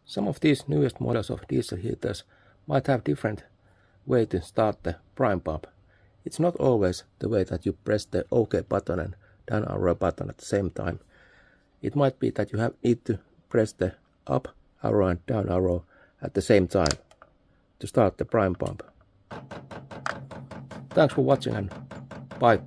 Some of these newest models of diesel heaters might have different way to start the prime pump. It's not always the way that you press the OK button and down arrow button at the same time. It might be that you need to press the up arrow and down arrow at the same time to start the prime pump. Thanks for watching and bye.